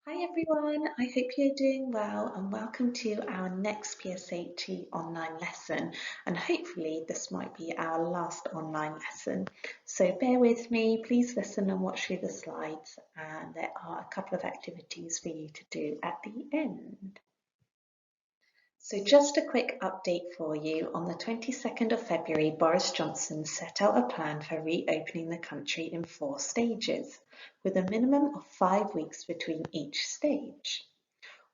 Hi everyone, I hope you're doing well and welcome to our next PSHE online lesson, and hopefully this might be our last online lesson. So bear with me, please listen and watch through the slides, and there are a couple of activities for you to do at the end. So just a quick update for you. On the 22nd of February, Boris Johnson set out a plan for reopening the country in 4 stages, with a minimum of 5 weeks between each stage.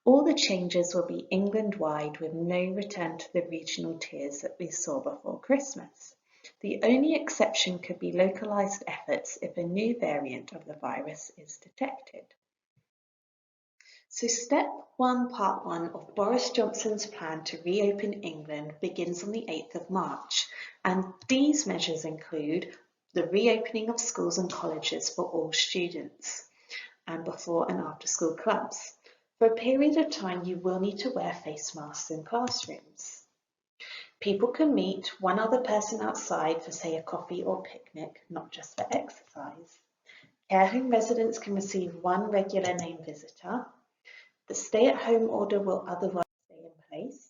All the changes will be England-wide, with no return to the regional tiers that we saw before Christmas. The only exception could be localised efforts if a new variant of the virus is detected. So step 1, part 1 of Boris Johnson's plan to reopen England begins on the 8th of March, and these measures include the reopening of schools and colleges for all students, and before and after school clubs. For a period of time, you will need to wear face masks in classrooms. People can meet one other person outside for, say, a coffee or picnic, not just for exercise. Care home residents can receive one regular name visitor. The stay-at-home order will otherwise stay in place.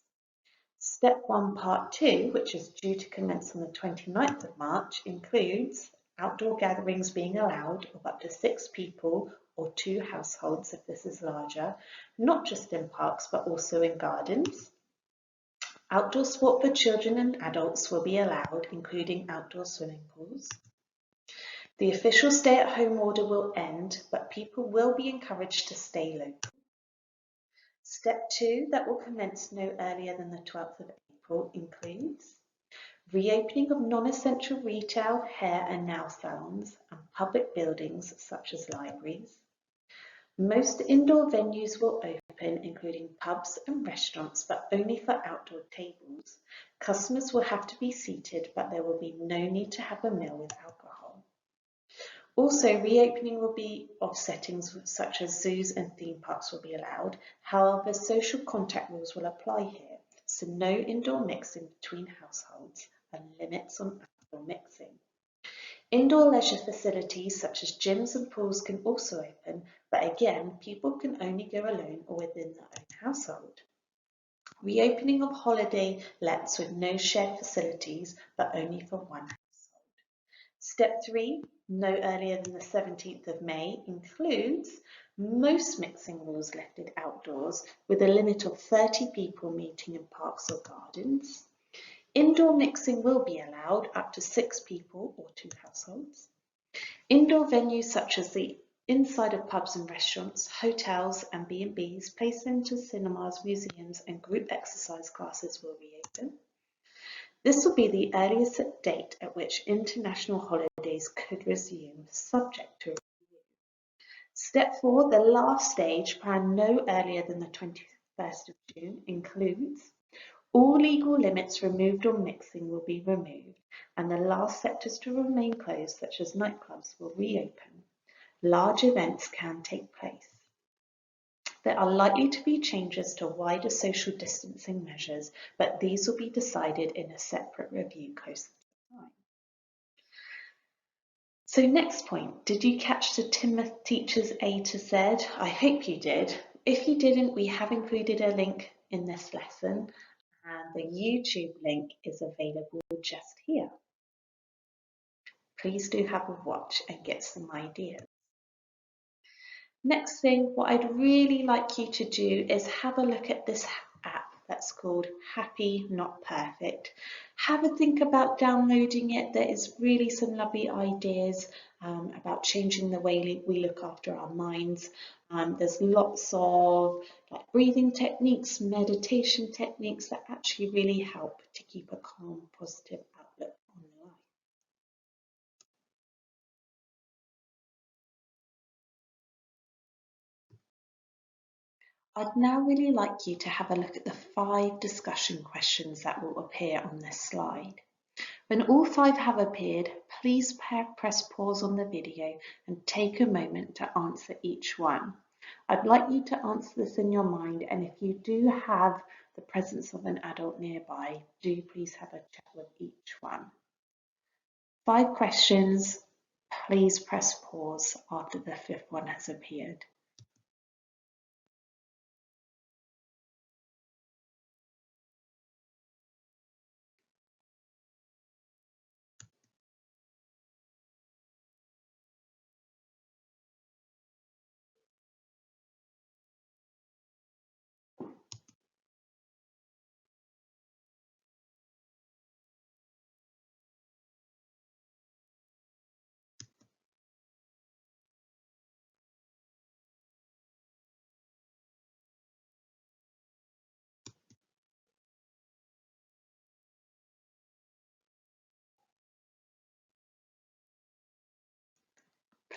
Step 1, part 2, which is due to commence on the 29th of March, includes outdoor gatherings being allowed of up to 6 people or 2 households if this is larger, not just in parks but also in gardens. Outdoor sport for children and adults will be allowed, including outdoor swimming pools. The official stay-at-home order will end, but people will be encouraged to stay local. Step 2, that will commence no earlier than the 12th of April, includes reopening of non-essential retail, hair and nail salons and public buildings such as libraries. Most indoor venues will open, including pubs and restaurants, but only for outdoor tables. Customers will have to be seated, but there will be no need to have a meal with alcohol. Also, reopening will be of settings such as zoos and theme parks will be allowed. However, social contact rules will apply here, so no indoor mixing between households and limits on outdoor mixing. Indoor leisure facilities such as gyms and pools can also open, but again, people can only go alone or within their own household. Reopening of holiday lets with no shared facilities, but only for one household. Step 3, no earlier than the 17th of May, includes most mixing rules lifted outdoors with a limit of 30 people meeting in parks or gardens. Indoor mixing will be allowed up to 6 people or 2 households. Indoor venues such as the inside of pubs and restaurants, hotels and B&Bs, play centres, cinemas, museums and group exercise classes will reopen. This will be the earliest date at which international holidays could resume, subject to review. Step 4, the last stage, planned no earlier than the 21st of June, includes all legal limits removed on mixing will be removed, and the last sectors to remain closed, such as nightclubs, will reopen. Large events can take place. There are likely to be changes to wider social distancing measures, but these will be decided in a separate review closer to the time. So next point, did you catch the Teachers A to Z? I hope you did. If you didn't, we have included a link in this lesson, and the YouTube link is available just here. Please do have a watch and get some ideas. Next thing, what I'd really like you to do is have a look at this app that's called Happy Not Perfect. Have a think about downloading it. There is really some lovely ideas about changing the way we look after our minds. There's lots of breathing techniques, meditation techniques that actually really help to keep a calm, positive outlook on life. I'd now really like you to have a look at the 5 discussion questions that will appear on this slide. When all 5 have appeared, please press pause on the video and take a moment to answer each one. I'd like you to answer this in your mind, and if you do have the presence of an adult nearby, do please have a chat with each one. 5 questions, please press pause after the 5th one has appeared.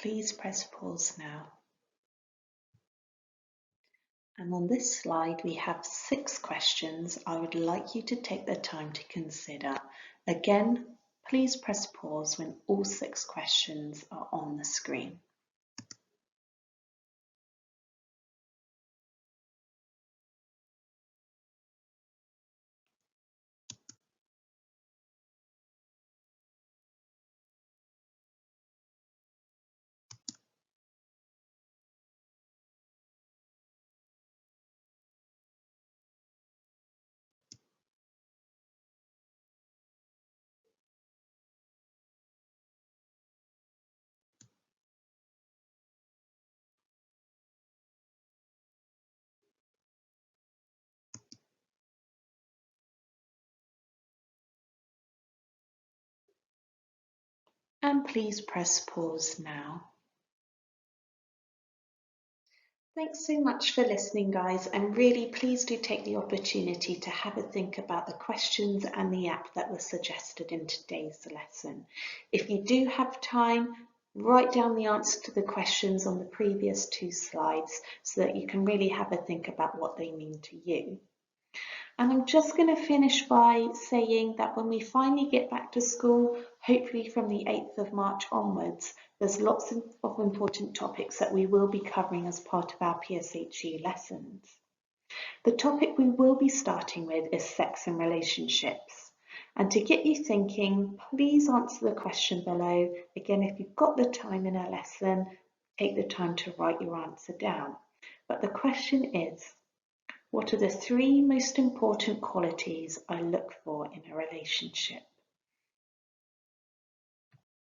please press pause now. And on this slide, we have 6 questions I would like you to take the time to consider. Again, please press pause when all 6 questions are on the screen. And please press pause now. Thanks so much for listening, guys, and really please do take the opportunity to have a think about the questions and the app that was suggested in today's lesson. If you do have time, write down the answer to the questions on the previous 2 slides so that you can really have a think about what they mean to you. And I'm just going to finish by saying that when we finally get back to school, hopefully from the 8th of March onwards, there's lots of important topics that we will be covering as part of our PSHE lessons. The topic we will be starting with is sex and relationships. And to get you thinking, please answer the question below. Again, if you've got the time in a lesson, take the time to write your answer down. But the question is, what are the 3 most important qualities I look for in a relationship?